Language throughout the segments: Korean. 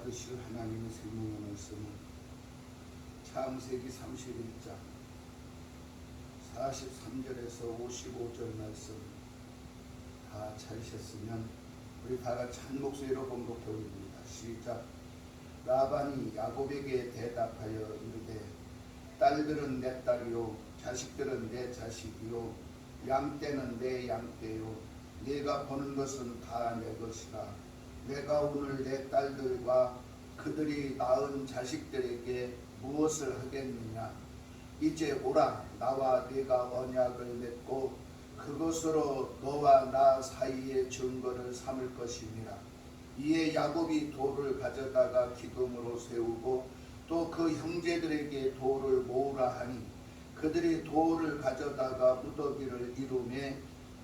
받으실 하나님의 생명의 말씀은 창세기 31장 43절에서 55절 말씀 다 찾으셨으면 우리 다 같이 한 목소리로 봉독해 올립니다. 시작. 라반이 야곱에게 대답하여 이르되 딸들은 내 딸이요 자식들은 내 자식이요 양떼는 내 양떼요 네가 보는 것은 다 내 것이라. 내가 오늘 내 딸들과 그들이 낳은 자식들에게 무엇을 하겠느냐. 이제 오라. 나와 네가 언약을 맺고 그것으로 너와 나 사이의 증거를 삼을 것이니라. 이에 야곱이 돌을 가져다가 기둥으로 세우고 또 그 형제들에게 돌을 모으라 하니 그들이 돌을 가져다가 무더기를 이루매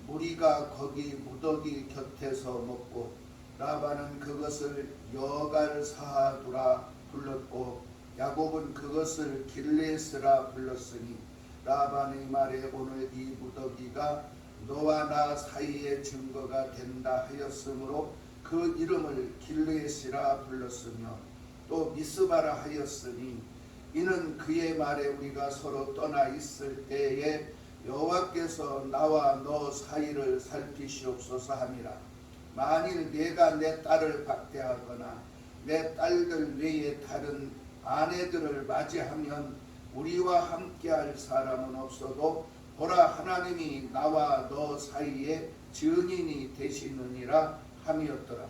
무리가 거기 무더기 곁에서 먹고 라반은 그것을 여갈 사하두라 불렀고 야곱은 그것을 길레스라 불렀으니 라반의 말에 오늘 이 무더기가 너와 나 사이의 증거가 된다 하였으므로 그 이름을 길레스라 불렀으며 또 미스바라 하였으니 이는 그의 말에 우리가 서로 떠나 있을 때에 여호와께서 나와 너 사이를 살피시옵소서 함이라. 만일 내가 내 딸을 박대하거나 내 딸들 외에 다른 아내들을 맞이하면 우리와 함께할 사람은 없어도 보라 하나님이 나와 너 사이에 증인이 되시느니라 함이었더라.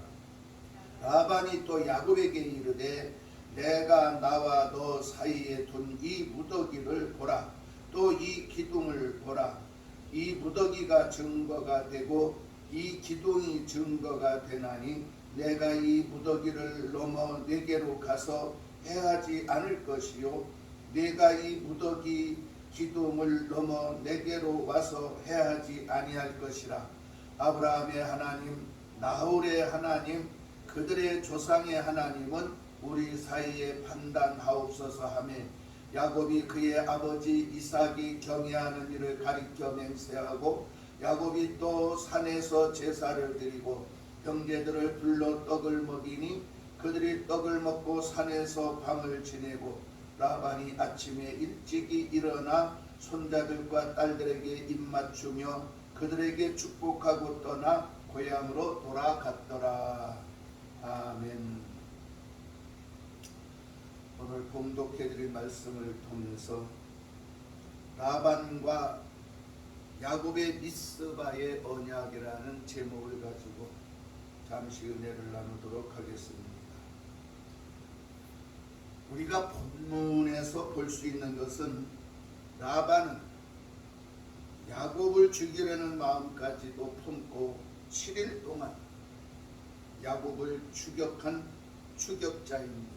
라반이 또 야곱에게 이르되 내가 나와 너 사이에 둔 이 무더기를 보라. 또 이 기둥을 보라. 이 무더기가 증거가 되고 이 기둥이 증거가 되나니 내가 이 무더기를 넘어 내게로 가서 해하지 않을 것이요 내가 이 무더기 기둥을 넘어 내게로 와서 해하지 아니할 것이라. 아브라함의 하나님 나홀의 하나님 그들의 조상의 하나님은 우리 사이에 판단하옵소서 하며 야곱이 그의 아버지 이삭이 경외하는 일을 가리켜 맹세하고 야곱이 또 산에서 제사를 드리고 형제들을 불러 떡을 먹이니 그들이 떡을 먹고 산에서 밤을 지내고 라반이 아침에 일찍이 일어나 손자들과 딸들에게 입맞추며 그들에게 축복하고 떠나 고향으로 돌아갔더라. 아멘. 오늘 봉독해드릴 말씀을 통해서 라반과 야곱의 미스바의 언약이라는 제목을 가지고 잠시 은혜를 나누도록 하겠습니다. 우리가 본문에서 볼 수 있는 것은 라반은 야곱을 죽이려는 마음까지도 품고 7일 동안 야곱을 추격한 추격자입니다.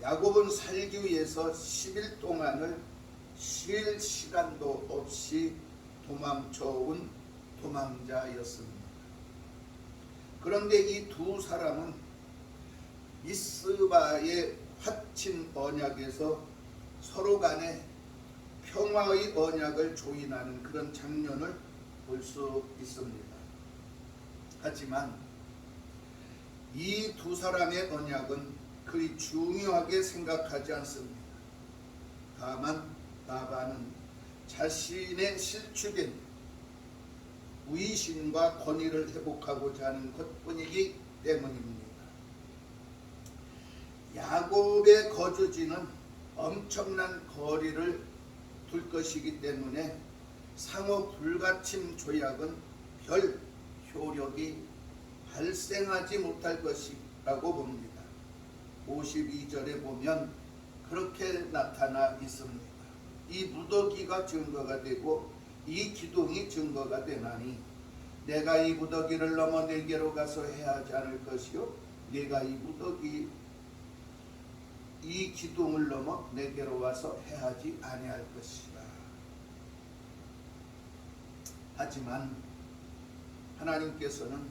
야곱은 살기 위해서 10일 동안을 쉴 시간도 없이 도망쳐온 도망자였습니다. 그런데 이 두 사람은 미스바의 화친 언약에서 서로 간에 평화의 언약을 조인하는 그런 장면을 볼 수 있습니다. 하지만 이 두 사람의 언약은 그리 중요하게 생각하지 않습니다. 다만 라반은 자신의 실축인 위신과 권위를 회복하고자 하는 것뿐이기 때문입니다. 야곱의 거주지는 엄청난 거리를 둘 것이기 때문에 상호 불가침 조약은 별 효력이 발생하지 못할 것이라고 봅니다. 52절에 보면 그렇게 나타나 있습니다. 이 무더기가 증거가 되고 이 기둥이 증거가 되나니 내가 이 무더기를 넘어 내게로 가서 해하지 않을 것이요 내가 이 무더기 이 기둥을 넘어 내게로 와서 해하지 아니할 것이라. 하지만 하나님께서는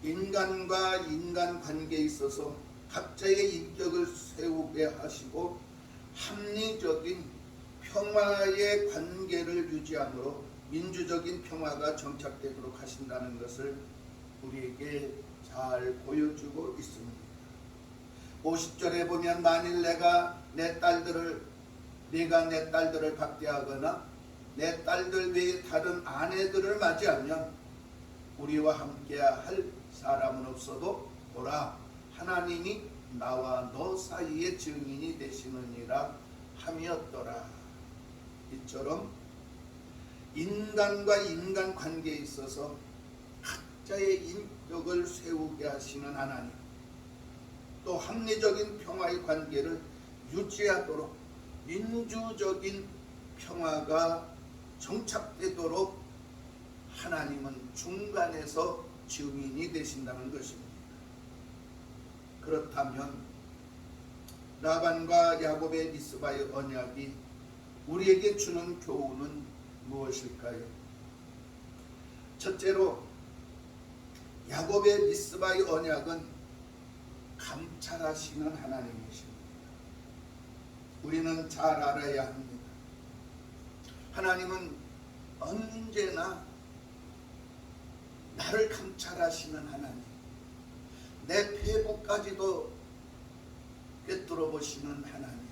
인간과 인간 관계에 있어서 각자의 인격을 세우게 하시고 합리적인 평화의 관계를 유지함으로 민주적인 평화가 정착되도록 하신다는 것을 우리에게 잘 보여주고 있습니다. 50절에 보면 만일 내가 내 딸들을 박대하거나 내 딸들 외에 다른 아내들을 맞이하면 우리와 함께 할 사람은 없어도 보라 하나님이 나와 너 사이의 증인이 되시느니라 함이었더라. 이처럼 인간과 인간 관계에 있어서 각자의 인격을 세우게 하시는 하나님, 또 합리적인 평화의 관계를 유지하도록 민주적인 평화가 정착되도록 하나님은 중간에서 증인이 되신다는 것입니다. 그렇다면 라반과 야곱의 미스바의 언약이 우리에게 주는 교훈은 무엇일까요? 첫째로 야곱의 미스바의 언약은 감찰하시는 하나님이십니다. 우리는 잘 알아야 합니다. 하나님은 언제나 나를 감찰하시는 하나님, 내 폐부까지도 꿰뚫어 보시는 하나님,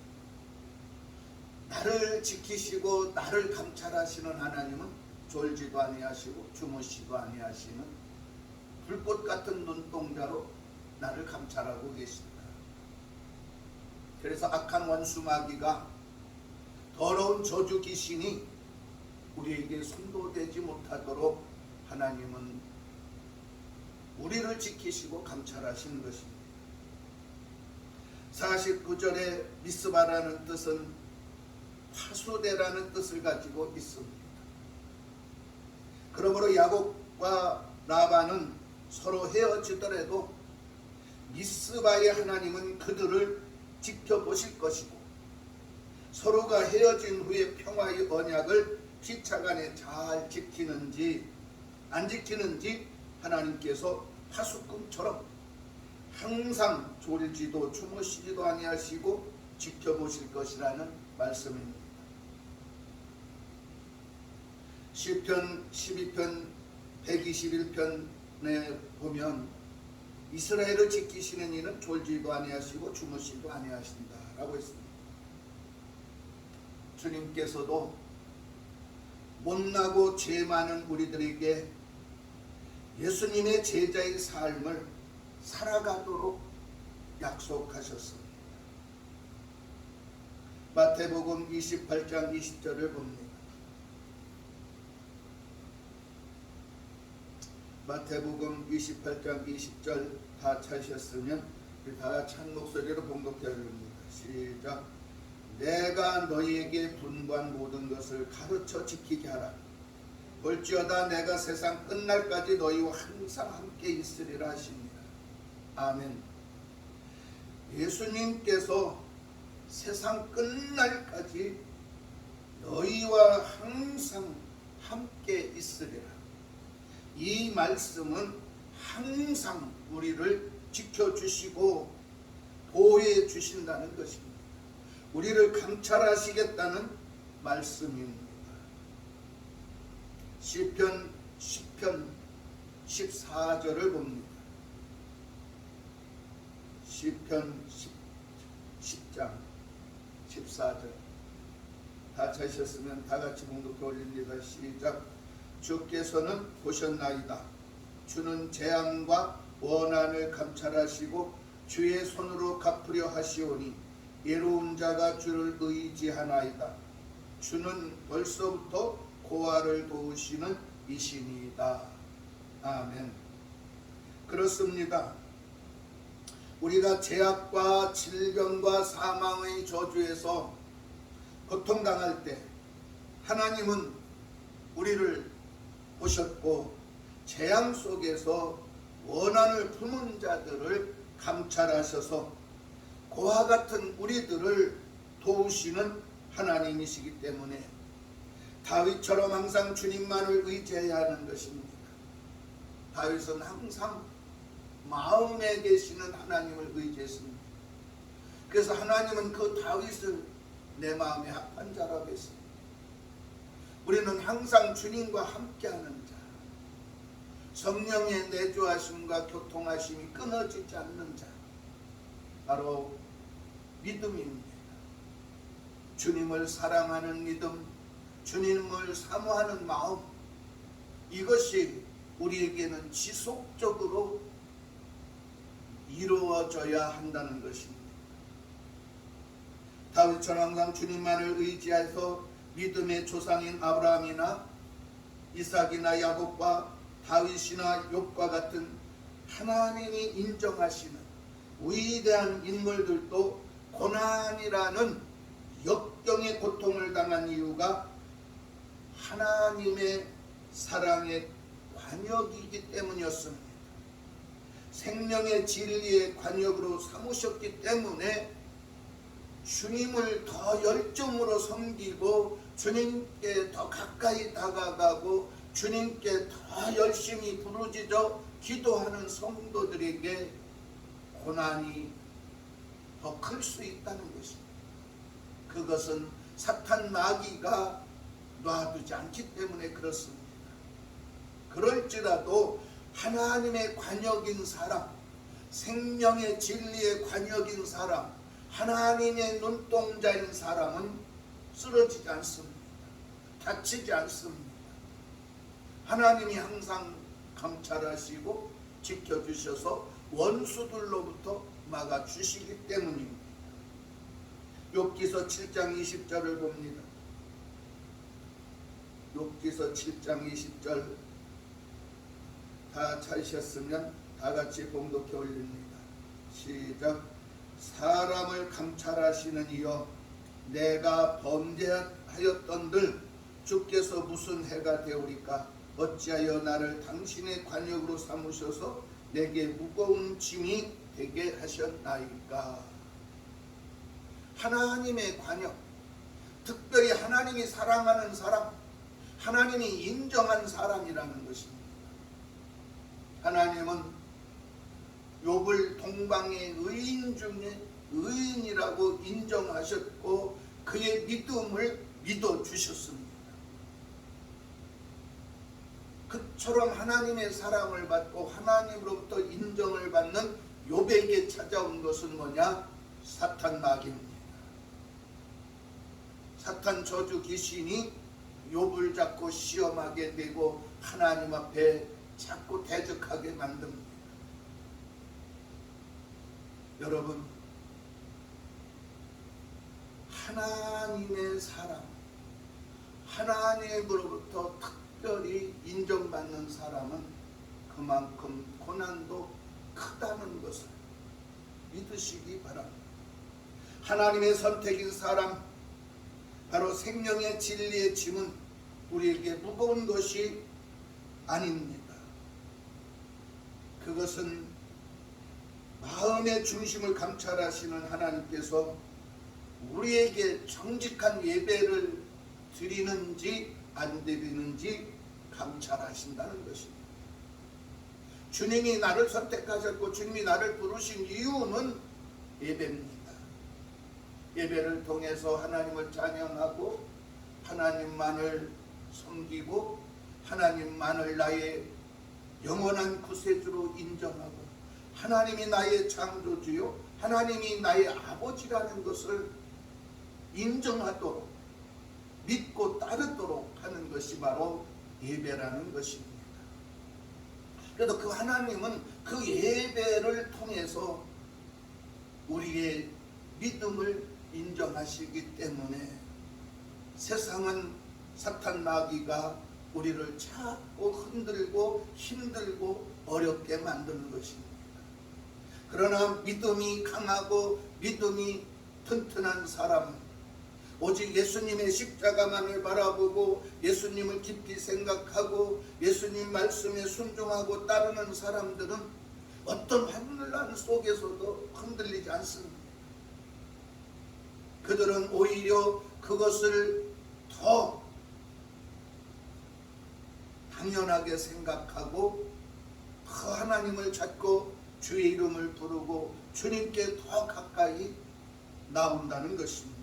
나를 지키시고 나를 감찰하시는 하나님은 졸지도 아니하시고 주무시도 아니하시는 불꽃 같은 눈동자로 나를 감찰하고 계십니다. 그래서 악한 원수 마귀가 더러운 저주 귀신이 우리에게 손도되지 못하도록 하나님은 우리를 지키시고 감찰하시는 것입니다. 49절에 미스바라는 뜻은 파수대라는 뜻을 가지고 있습니다. 그러므로 야곱과 라반은 서로 헤어지더라도 미스바의 하나님은 그들을 지켜보실 것이고, 서로가 헤어진 후에 평화의 언약을 피차간에 잘 지키는지 안 지키는지 하나님께서 파수꾼처럼 항상 졸지도 주무시지도 아니하시고 지켜보실 것이라는 말씀입니다. 시편 12편 121편에 보면 이스라엘을 지키시는 이는 졸지도 아니하시고 주무시도 아니하신다 라고 했습니다. 주님께서도 못나고 죄 많은 우리들에게 예수님의 제자의 삶을 살아가도록 약속하셨습니다. 마태복음 28장 20절을 봅니다. 마태복음 28장 20절 다 찾으셨으면 다 찬 목소리로 봉독해 드립니다. 시작. 내가 너희에게 분부한 모든 것을 가르쳐 지키게 하라. 볼지어다 내가 세상 끝날까지 너희와 항상 함께 있으리라 하십니다. 아멘. 예수님께서 세상 끝날까지 너희와 항상 함께 있으리라. 이 말씀은 항상 우리를 지켜주시고 보호해 주신다는 것입니다. 우리를 감찰하시겠다는 말씀입니다. 시편 10편 14절을 봅니다. 시편 10장 14절 다 찾으셨으면 다같이 봉독해 올립니다. 시작. 주께서는 보셨나이다. 주는 재앙과 원한을 감찰하시고 주의 손으로 갚으려 하시오니 예로운 자가 주를 의지하나이다. 주는 벌써부터 고아를 도우시는 이신이다. 아멘. 그렇습니다. 우리가 죄악과 질병과 사망의 저주에서 고통당할 때 하나님은 우리를 보셨고 재앙 속에서 원한을 품은 자들을 감찰하셔서 고아 같은 우리들을 도우시는 하나님이시기 때문에 다윗처럼 항상 주님만을 의지해야 하는 것입니다. 다윗은 항상 마음에 계시는 하나님을 의지했습니다. 그래서 하나님은 그 다윗을 내 마음에 합한 자라고 했습니다. 우리는 항상 주님과 함께하는 자, 성령의 내주하심과 교통하심이 끊어지지 않는 자, 바로 믿음입니다. 주님을 사랑하는 믿음, 주님을 사모하는 마음, 이것이 우리에게는 지속적으로 이루어져야 한다는 것입니다. 다윗처럼 항상 주님만을 의지해서 믿음의 조상인 아브라함이나 이삭이나 야곱과 다윗이나 욥과 같은 하나님이 인정하시는 위대한 인물들도 고난이라는 역경의 고통을 당한 이유가 하나님의 사랑의 관역이기 때문이었습니다. 생명의 진리의 관역으로 삼으셨기 때문에 주님을 더 열정으로 섬기고 주님께 더 가까이 다가가고 주님께 더 열심히 부르짖어 기도하는 성도들에게 고난이 더 클 수 있다는 것입니다. 그것은 사탄 마귀가 놔두지 않기 때문에 그렇습니다. 그럴지라도 하나님의 관역인 사람, 생명의 진리의 관역인 사람, 하나님의 눈동자인 사람은 쓰러지지 않습니다. 다치지 않습니다. 하나님이 항상 감찰하시고 지켜주셔서 원수들로부터 막아주시기 때문입니다. 욥기서 7장 20절을 봅니다. 욥기서 7장 20절 다 찾으셨으면 다같이 봉독해 올립니다. 시작. 사람을 감찰하시는 이여 내가 범죄하였던들 주께서 무슨 해가 되오리까? 어찌하여 나를 당신의 관역으로 삼으셔서 내게 무거운 짐이 되게 하셨나이까? 하나님의 관역, 특별히 하나님이 사랑하는 사람, 하나님이 인정한 사람이라는 것입니다. 하나님은 욥을 동방의 의인 중에 의인이라고 인정하셨고 그의 믿음을 믿어주셨습니다. 그처럼 하나님의 사랑을 받고 하나님으로부터 인정을 받는 욥에게 찾아온 것은 뭐냐? 사탄 마귀입니다. 사탄 저주 귀신이 욥을 잡고 시험하게 되고 하나님 앞에 자꾸 대적하게 만듭니다. 여러분, 하나님의 사람, 하나님으로부터 특별히 인정받는 사람은 그만큼 고난도 크다는 것을 믿으시기 바랍니다. 하나님의 선택인 사람, 바로 생명의 진리의 짐은 우리에게 무거운 것이 아닙니다. 그것은 마음의 중심을 감찰하시는 하나님께서 우리에게 정직한 예배를 드리는지 안 드리는지 감찰하신다는 것입니다. 주님이 나를 선택하셨고 주님이 나를 부르신 이유는 예배입니다. 예배를 통해서 하나님을 찬양하고 하나님만을 섬기고 하나님만을 나의 영원한 구세주로 인정하고 하나님이 나의 창조주요 하나님이 나의 아버지라는 것을 인정하도록 믿고 따르도록 하는 것이 바로 예배라는 것입니다. 그래도 그 하나님은 그 예배를 통해서 우리의 믿음을 인정하시기 때문에 세상은 사탄 마귀가 우리를 자꾸 흔들고 힘들고 어렵게 만드는 것입니다. 그러나 믿음이 강하고 믿음이 튼튼한 사람은 오직 예수님의 십자가만을 바라보고 예수님을 깊이 생각하고 예수님 말씀에 순종하고 따르는 사람들은 어떤 환난 속에서도 흔들리지 않습니다. 그들은 오히려 그것을 더 당연하게 생각하고 더 하나님을 찾고 주의 이름을 부르고 주님께 더 가까이 나온다는 것입니다.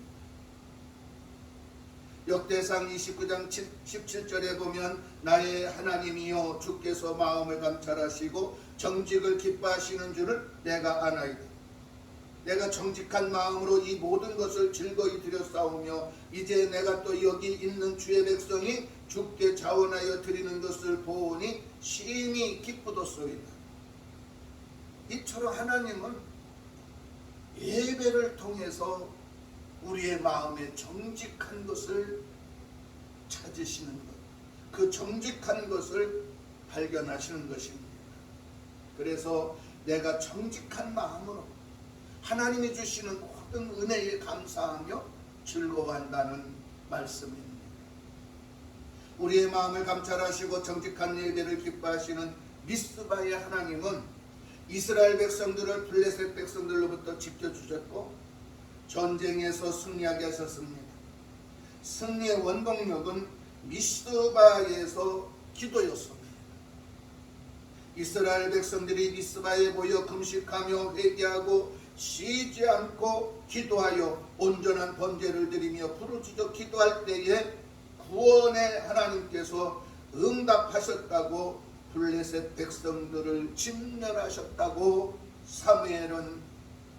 역대상 29장 17절에 보면 나의 하나님이여 주께서 마음을 감찰하시고 정직을 기뻐하시는 줄을 내가 아나이다. 내가 정직한 마음으로 이 모든 것을 즐거이 드렸사오며 이제 내가 또 여기 있는 주의 백성이 주께 자원하여 드리는 것을 보니 심히 기쁘도소이다. 이처럼 하나님은 예배를 통해서 우리의 마음에 정직한 것을 찾으시는 것, 그 정직한 것을 발견하시는 것입니다. 그래서 내가 정직한 마음으로 하나님이 주시는 모든 은혜에 감사하며 즐거워한다는 말씀입니다. 우리의 마음을 감찰하시고 정직한 예배를 기뻐하시는 미스바의 하나님은 이스라엘 백성들을 블레셋 백성들로부터 지켜주셨고 전쟁에서 승리하게 하셨습니다. 승리의 원동력은 미스바에서 기도였습니다. 이스라엘 백성들이 미스바에 모여 금식하며 회개하고 쉬지 않고 기도하여 온전한 번제를 드리며 부르짖어 기도할 때에 구원의 하나님께서 응답하셨다고 블레셋 백성들을 진멸하셨다고 사무엘은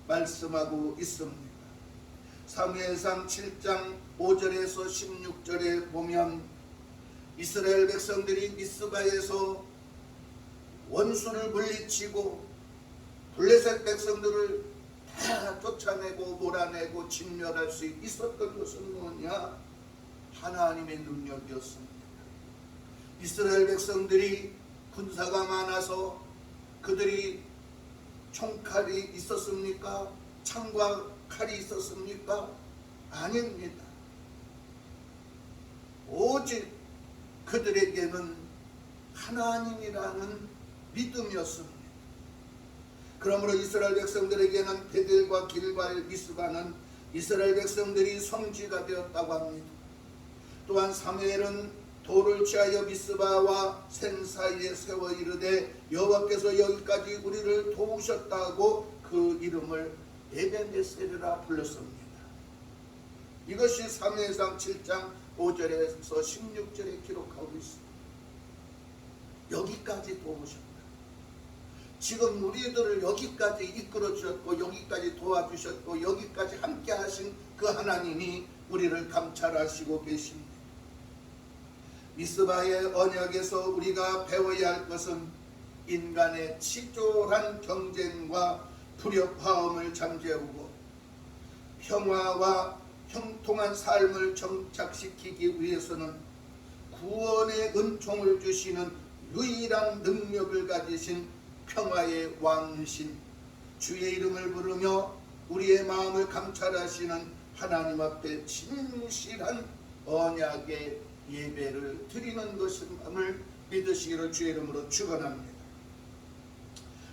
말씀하고 있습니다. 사무엘상 7장 5절에서 16절에 보면 이스라엘 백성들이 미스바에서 원수를 물리치고 블레셋 백성들을 다 쫓아내고 몰아내고 진멸할 수 있었던 것은 뭐냐? 하나님의 능력이었습니다. 이스라엘 백성들이 군사가 많아서 그들이 총칼이 있었습니까? 창과 칼이 있었습니까? 아닙니다. 오직 그들에게는 하나님이라는 믿음이었습니다. 그러므로 이스라엘 백성들에게는 베델과 길갈 미스바는 이스라엘 백성들이 성지가 되었다고 합니다. 또한 사무엘은 돌을 취하여 미스바와 센 사이에 세워 이르되 여호와께서 여기까지 우리를 도우셨다고 그 이름을 에벤에셀이라 불렀습니다. 이것이 사무엘상 7장 5절에서 16절에 기록하고 있습니다. 여기까지 도우셨다. 지금 우리들을 여기까지 이끌어 주셨고 여기까지 도와주셨고 여기까지 함께 하신 그 하나님이 우리를 감찰하시고 계십니다. 미스바의 언약에서 우리가 배워야 할 것은 인간의 치졸한 경쟁과 불협화음을 잠재우고 평화와 형통한 삶을 정착시키기 위해서는 구원의 은총을 주시는 유일한 능력을 가지신 평화의 왕이신 주의 이름을 부르며 우리의 마음을 감찰하시는 하나님 앞에 진실한 언약의 예배를 드리는 것임을 믿으시기를 주의 이름으로 축원합니다.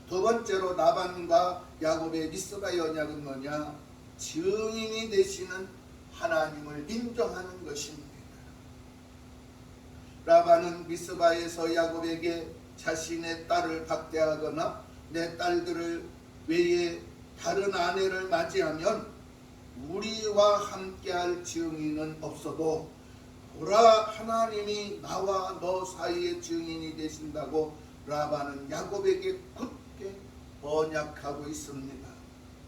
두 번째로 라반과 야곱의 미스바의 언약은 뭐냐? 증인이 되시는 하나님을 인정하는 것입니다. 라반은 미스바에서 야곱에게 자신의 딸을 박대하거나 내 딸들을 외에 다른 아내를 맞이하면 우리와 함께할 증인은 없어도 보라 하나님이 나와 너 사이의 증인이 되신다고 라반은 야곱에게 굳게 언약하고 있습니다.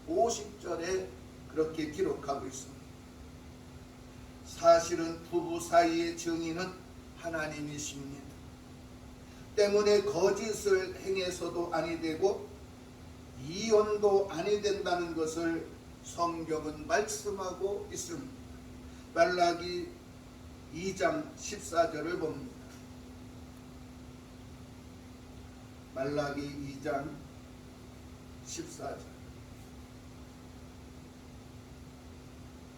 50절에 그렇게 기록하고 있습니다. 사실은 부부 사이의 증인은 하나님이십니다. 때문에 거짓을 행해서도 아니 되고 이혼도 아니 된다는 것을 성경은 말씀하고 있습니다. 말라기 2장 14절을 봅니다. 말라기 2장 14절.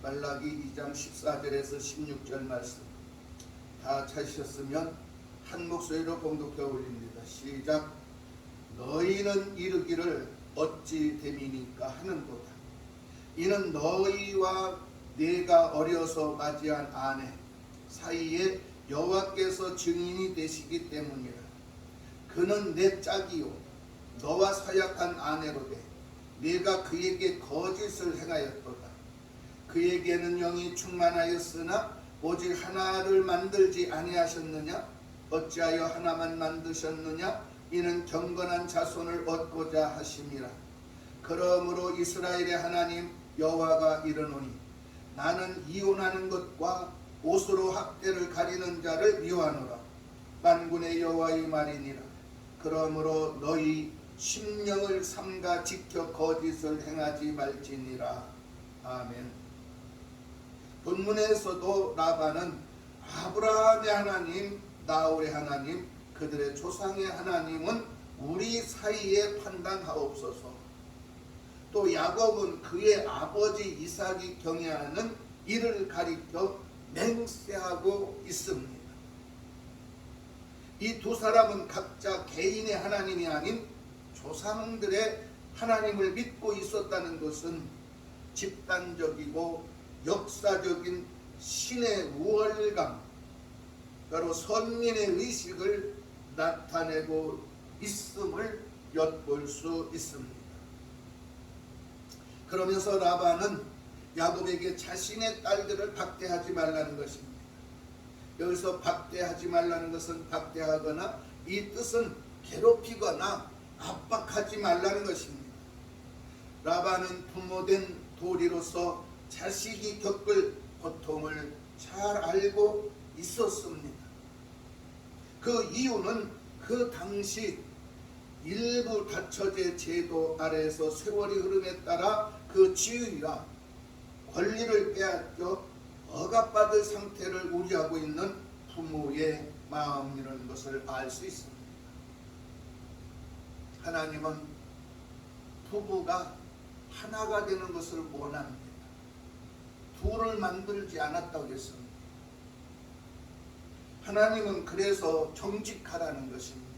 말라기 2장 14절에서 16절 말씀 다 찾으셨으면 한 목소리로 봉독해 올립니다. 시작. 너희는 이르기를 어찌 됨이니까 하는도다. 이는 너희와 내가 어려서 맞이한 아내 사이에 여호와께서 증인이 되시기 때문이라. 그는 내 짝이요 너와 사약한 아내로되 내가 그에게 거짓을 행하였도다. 그에게는 영이 충만하였으나 오직 하나를 만들지 아니하셨느냐? 어찌하여 하나만 만드셨느냐? 이는 경건한 자손을 얻고자 하심이라. 그러므로 이스라엘의 하나님 여호와가 이르노니 나는 이혼하는 것과 옷으로 학대를 가리는 자를 미워하노라. 만군의 여호와의 말이니라. 그러므로 너희 심령을 삼가 지켜 거짓을 행하지 말지니라. 아멘. 본문에서도 라반은 아브라함의 하나님, 나홀의 하나님, 그들의 조상의 하나님은 우리 사이에 판단하옵소서. 또 야곱은 그의 아버지 이삭이 경외하는 이를 가리켜 맹세하고 있습니다. 이 두 사람은 각자 개인의 하나님이 아닌 조상들의 하나님을 믿고 있었다는 것은 집단적이고 역사적인 신의 우월감, 바로 선민의 의식을 나타내고 있음을 엿볼 수 있습니다. 그러면서 라반은 야곱에게 자신의 딸들을 박대하지 말라는 것입니다. 여기서 박대하지 말라는 것은 박대하거나 이 뜻은 괴롭히거나 압박하지 말라는 것입니다. 라반은 부모된 도리로서 자식이 겪을 고통을 잘 알고 있었습니다. 그 이유는 그 당시 일부 다처제 제도 아래에서 세월이 흐름에 따라 그 지위와 권리를 빼앗겨 억압받을 상태를 우려하고 있는 부모의 마음이라는 것을 알 수 있습니다. 하나님은 부부가 하나가 되는 것을 원합니다. 둘을 만들지 않았다고 했습니다. 하나님은 그래서 정직하라는 것입니다.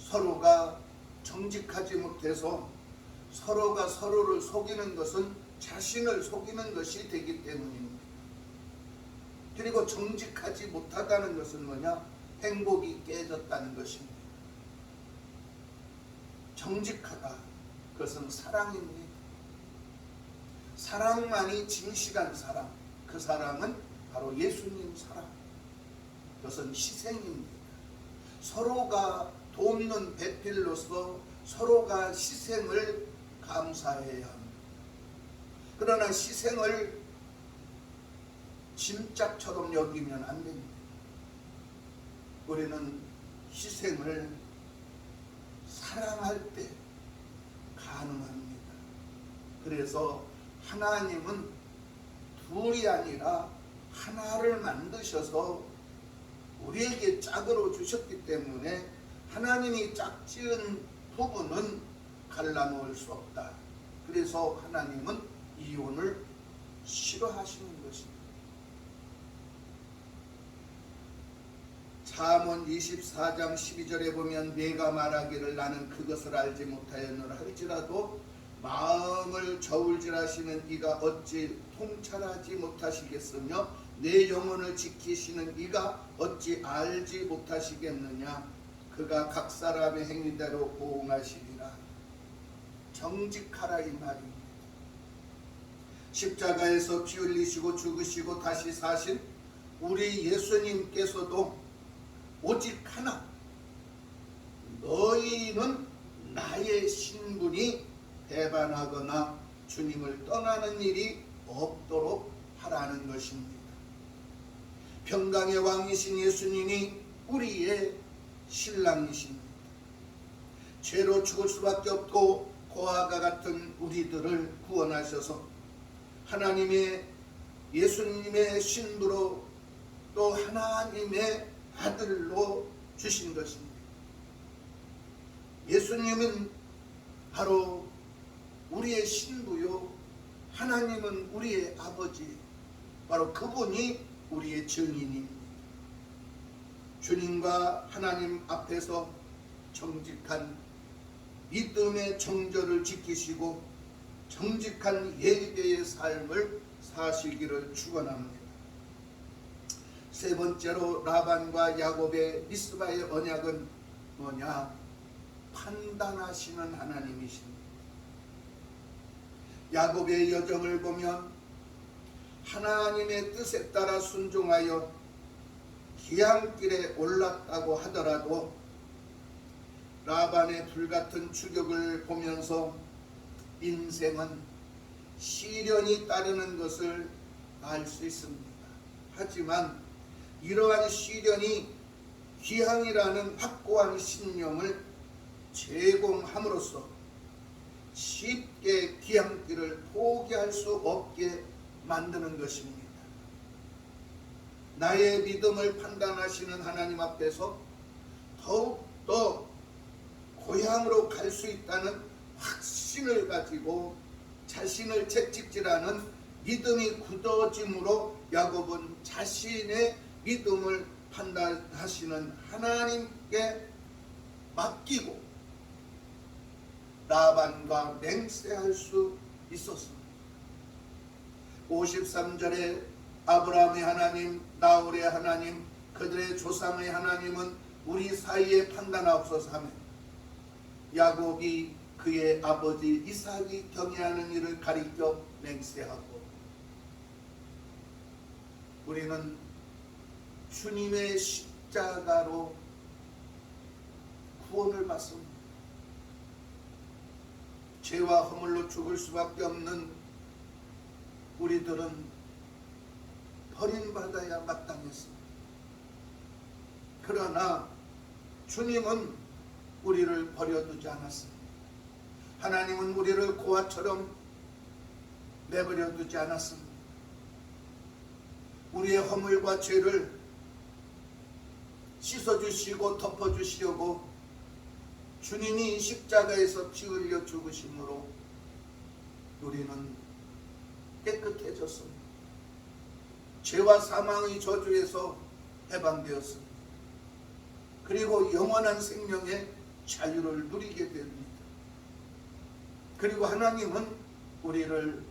서로가 정직하지 못해서 서로가 서로를 속이는 것은 자신을 속이는 것이 되기 때문입니다. 그리고 정직하지 못하다는 것은 뭐냐? 행복이 깨졌다는 것입니다. 정직하다, 그것은 사랑입니다. 사랑만이 진실한 사랑, 그 사랑은 바로 예수님 사랑, 그것은 희생입니다. 서로가 돕는 배필로서 서로가 희생을 감사해야 합니다. 그러나 희생을 짐짝처럼 여기면 안 됩니다. 우리는 희생을 사랑할 때 가능합니다. 그래서 하나님은 둘이 아니라 하나를 만드셔서 우리에게 짝으로 주셨기 때문에 하나님이 짝지은 부분은 갈라놓을 수 없다. 그래서 하나님은 이혼을 싫어하시는 것입니다. 잠언 24장 12절에 보면 내가 말하기를 나는 그것을 알지 못하였노라 할지라도 마음을 저울질하시는 이가 어찌 통찰하지 못하시겠으며 내 영혼을 지키시는 이가 어찌 알지 못하시겠느냐. 그가 각 사람의 행위대로 보응하시리라. 정직하라 이 말입니다. 십자가에서 피 흘리시고 죽으시고 다시 사신 우리 예수님께서도 오직 하나, 너희는 나의 신분이 배반하거나 주님을 떠나는 일이 없도록 하라는 것입니다. 평강의 왕이신 예수님이 우리의 신랑이십니다. 죄로 죽을 수밖에 없고 고아가 같은 우리들을 구원하셔서 하나님의 예수님의 신부로 또 하나님의 아들로 주신 것입니다. 예수님은 바로 우리의 신부요, 하나님은 우리의 아버지, 바로 그분이 우리의 증인입니다. 주님과 하나님 앞에서 정직한 믿음의 정절을 지키시고 정직한 예배의 삶을 사시기를 축원합니다. 세 번째로 라반과 야곱의 미스바의 언약은 뭐냐? 판단하시는 하나님이십니다. 야곱의 여정을 보면 하나님의 뜻에 따라 순종하여 기향길에 올랐다고 하더라도 라반의 불같은 추격을 보면서 인생은 시련이 따르는 것을 알 수 있습니다. 하지만 이러한 시련이 귀향이라는 확고한 신념을 제공함으로써 쉽게 귀향길을 포기할 수 없게 만드는 것입니다. 나의 믿음을 판단하시는 하나님 앞에서 더욱더 고향으로 갈 수 있다는 확신을 가지고 자신을 채찍질하는 믿음이 굳어짐으로 야곱은 자신의 믿음을 판단하시는 하나님께 맡기고 라반과 맹세할 수 있었습니다. 53절에 아브라함의 하나님, 나홀의 하나님, 그들의 조상의 하나님은 우리 사이에 판단하옵소서 하며 야곱이 그의 아버지 이삭이 경외하는 일을 가리켜 맹세하고 우리는 주님의 십자가로 구원을 받습니다. 죄와 허물로 죽을 수밖에 없는 우리들은 버림받아야 마땅했습니다. 그러나 주님은 우리를 버려두지 않았습니다. 하나님은 우리를 고아처럼 내버려두지 않았습니다. 우리의 허물과 죄를 씻어주시고 덮어주시려고 주님이 십자가에서 피 흘려 죽으심으로 우리는 깨끗해졌습니다. 죄와 사망의 저주에서 해방되었습니다. 그리고 영원한 생명의 자유를 누리게 됩니다. 그리고 하나님은 우리를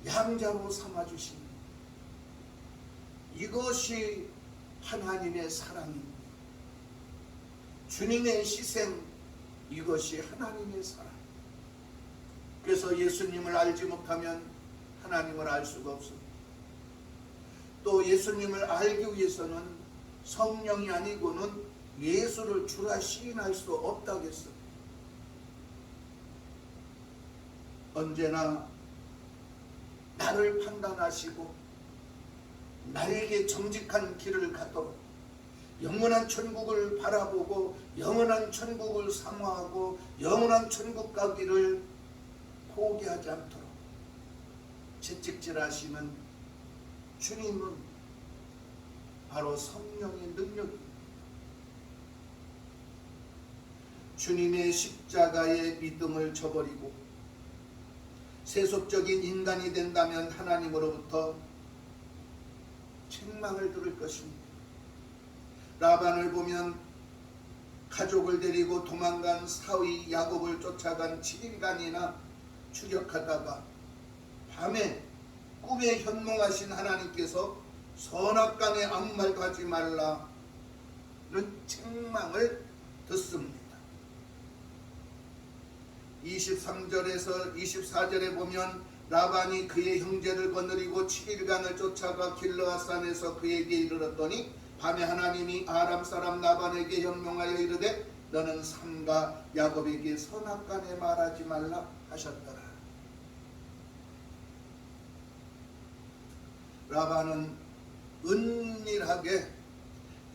양자로 삼아주십니다. 이것이 하나님의 사랑입니다. 주님의 희생, 이것이 하나님의 사랑. 그래서 예수님을 알지 못하면 하나님을 알 수가 없습니다. 또 예수님을 알기 위해서는 성령이 아니고는 예수를 주라 시인할 수 없다고 했습니다. 언제나 나를 판단하시고 나에게 정직한 길을 가도록 영원한 천국을 바라보고 영원한 천국을 사모하고 영원한 천국 가기를 포기하지 않도록 채찍질하시는 주님은 바로 성령의 능력입니다. 주님의 십자가의 믿음을 저버리고 세속적인 인간이 된다면 하나님으로부터 책망을 들을 것입니다. 라반을 보면 가족을 데리고 도망간 사위 야곱을 쫓아간 7일간이나 추격하다가 밤에 꿈에 현몽하신 하나님께서 선악간에 아무 말도 하지 말라는 책망을 듣습니다. 23절에서 24절에 보면 라반이 그의 형제를 거느리고 7일간을 쫓아가 길르앗산에서 그에게 이르렀더니 밤에 하나님이 아람 사람 라반에게 현명하여 이르되 너는 삼가 야곱에게 선악간에 말하지 말라 하셨더라. 라반은 은밀하게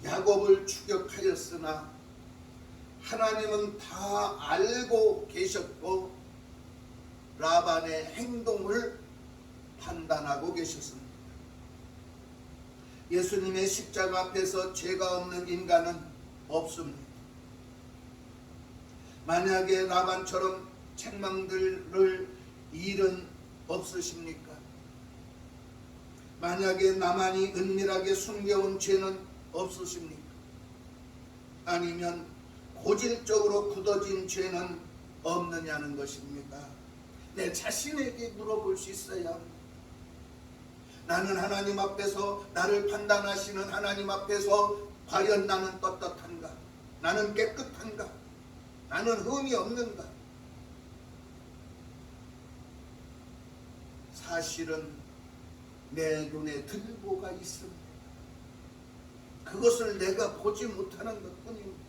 야곱을 추격하였으나 하나님은 다 알고 계셨고 라반의 행동을 판단하고 계셨습니다. 예수님의 십자가 앞에서 죄가 없는 인간은 없습니다. 만약에 라반처럼 책망들을 일은 없으십니까? 만약에 나만이 은밀하게 숨겨온 죄는 없으십니까? 아니면 고질적으로 굳어진 죄는 없느냐는 것입니다. 내 자신에게 물어볼 수 있어야 합니다. 나는 하나님 앞에서 나를 판단하시는 하나님 앞에서 과연 나는 떳떳한가? 나는 깨끗한가? 나는 흠이 없는가? 사실은 내 눈에 들보가 있습니다. 그것을 내가 보지 못하는 것뿐입니다.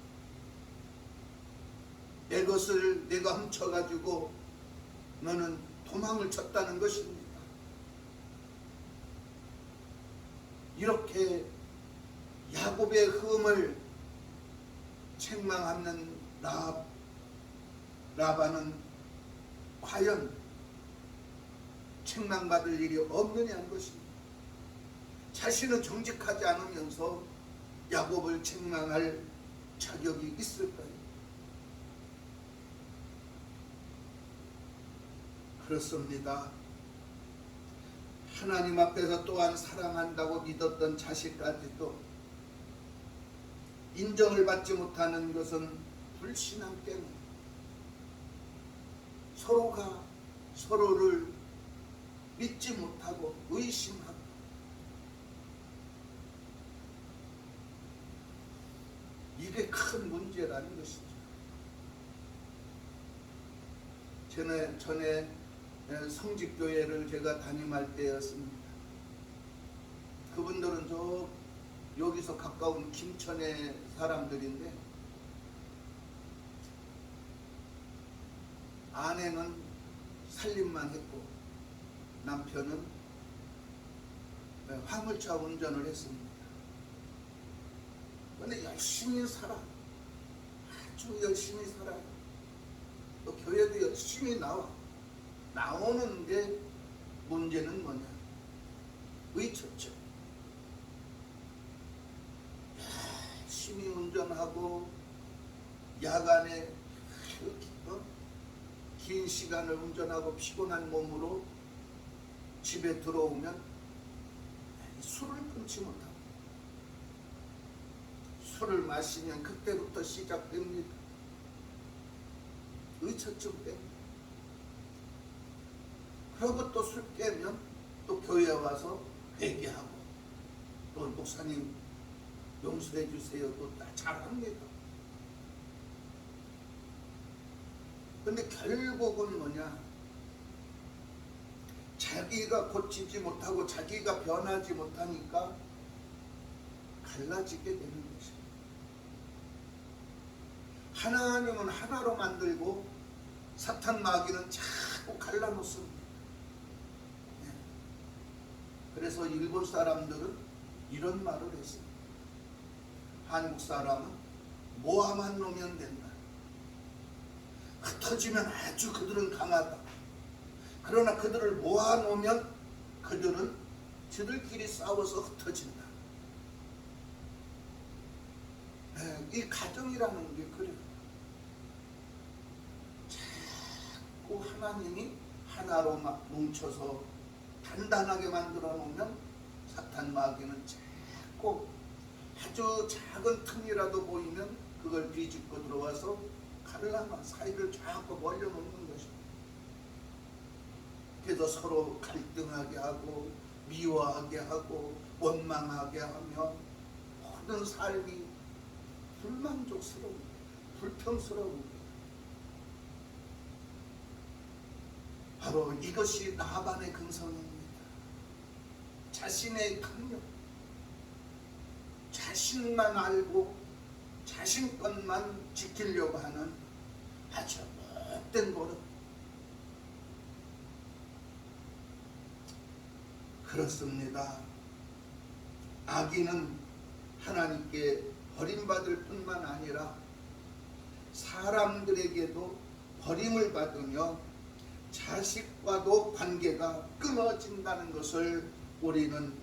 내 것을 내가 훔쳐가지고 너는 도망을 쳤다는 것입니다. 이렇게 야곱의 흠을 책망하는 라반은 과연 책망받을 일이 없느냐는 것입니다. 자신은 정직하지 않으면서 야곱을 책망할 자격이 있을까요? 그렇습니다. 하나님 앞에서 또한 사랑한다고 믿었던 자식까지도 인정을 받지 못하는 것은 불신앙 때문에 서로가 서로를 믿지 못하고 의심하고 이게 큰 문제라는 것이죠. 전에 성직교회를 제가 담임할 때였습니다. 그분들은 여기서 가까운 김천의 사람들인데 아내는 살림만 했고 남편은 화물차 운전을 했습니다. 그런데 열심히 살아. 아주 열심히 살아요. 또 교회도 열심히 나오는데 문제는 뭐냐? 의처죠. 열심히 운전하고 야간에 긴 시간을 운전하고 피곤한 몸으로 집에 들어오면 술을 끊지 못하고 술을 마시면 그때부터 시작됩니다. 의처증 때문에. 그러고 또 술 깨면 또 교회에 와서 회개하고 또 목사님 용서해 주세요. 또 잘합니다. 근데 결국은 뭐냐? 자기가 고치지 못하고 자기가 변하지 못하니까 갈라지게 되는 것입니다. 하나님은 하나로 만들고 사탄 마귀는 자꾸 갈라놓습니다. 그래서 일본 사람들은 이런 말을 했습니다. 한국 사람은 모함만 놓으면 된다. 흩어지면 아주 그들은 강하다. 그러나 그들을 모아놓으면 그들은 저들끼리 싸워서 흩어진다. 이 가정이라는 게 그래요. 자꾸 하나님이 하나로 막 뭉쳐서 단단하게 만들어 놓으면 사탄 마귀는 자꾸 아주 작은 틈이라도 보이면 그걸 비집고 들어와서 갈라마 사이를 자꾸 벌려놓는 것입니다. 그래서 서로 갈등하게 하고 미워하게 하고 원망하게 하며 모든 삶이 불만족스러운 불평스러운 바로 이것이 라반의 근성입니다. 자신의 강력, 자신만 알고 자신 것만 지키려고 하는 아주 못된 버릇. 그렇습니다. 악인은 하나님께 버림받을 뿐만 아니라 사람들에게도 버림을 받으며 자식과도 관계가 끊어진다는 것을 우리는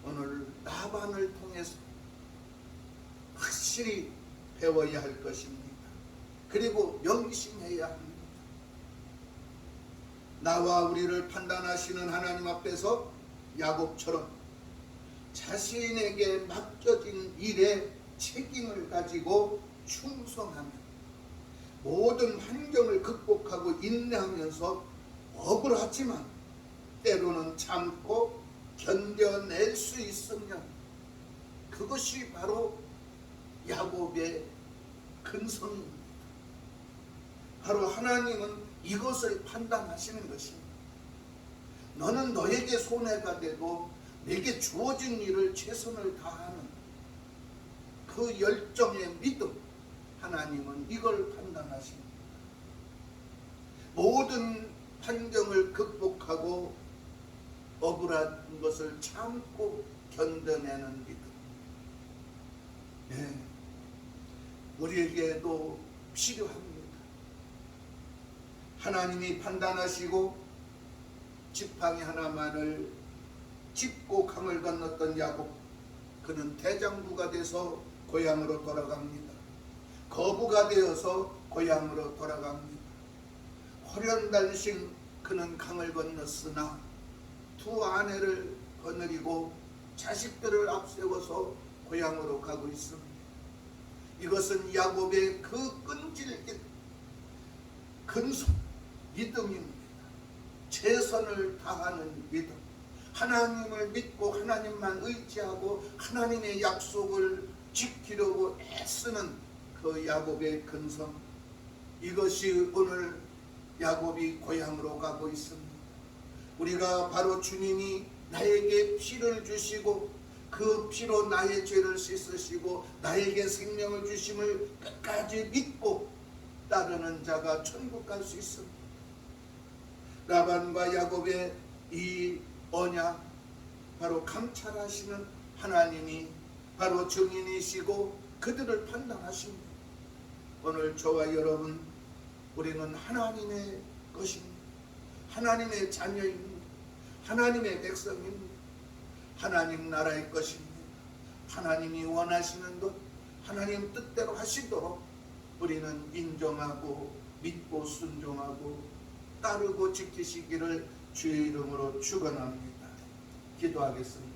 오늘 라반을 통해서 확실히 배워야 할 것입니다. 그리고 명심해야 합니다. 나와 우리를 판단하시는 하나님 앞에서 야곱처럼 자신에게 맡겨진 일에 책임을 가지고 충성하며 모든 환경을 극복하고 인내하면서 억울하지만 때로는 참고 견뎌낼 수 있으면 그것이 바로 야곱의 근성입니다. 바로 하나님은 이것을 판단하시는 것입니다. 너는 너에게 손해가 되고 내게 주어진 일을 최선을 다하는 그 열정의 믿음, 하나님은 이걸 판단하십니다. 모든 환경을 극복하고 억울한 것을 참고 견뎌내는 믿음. 네, 우리에게도 필요합니다. 하나님이 판단하시고 지팡이 하나만을 짚고 강을 건넜던 야곱, 그는 대장부가 돼서 고향으로 돌아갑니다. 거부가 되어서 고향으로 돌아갑니다. 호련달싱 그는 강을 건넜으나 두 아내를 거느리고 자식들을 앞세워서 고향으로 가고 있습니다. 이것은 야곱의 그 끈질긴 근성, 믿음입니다. 최선을 다하는 믿음, 하나님을 믿고 하나님만 의지하고 하나님의 약속을 지키려고 애쓰는 그 야곱의 근성, 이것이 오늘 야곱이 고향으로 가고 있습니다. 우리가 바로 주님이 나에게 피를 주시고 그 피로 나의 죄를 씻으시고 나에게 생명을 주심을 끝까지 믿고 따르는 자가 천국 갈 수 있습니다. 라반과 야곱의 이 언약, 바로 감찰하시는 하나님이 바로 증인이시고 그들을 판단하십니다. 오늘 저와 여러분, 우리는 하나님의 것입니다. 하나님의 자녀입니다. 하나님의 백성입니다. 하나님 나라의 것입니다. 하나님이 원하시는 것, 하나님 뜻대로 하시도록 우리는 인정하고 믿고 순종하고 따르고 지키시기를 주의 이름으로 축원합니다. 기도하겠습니다.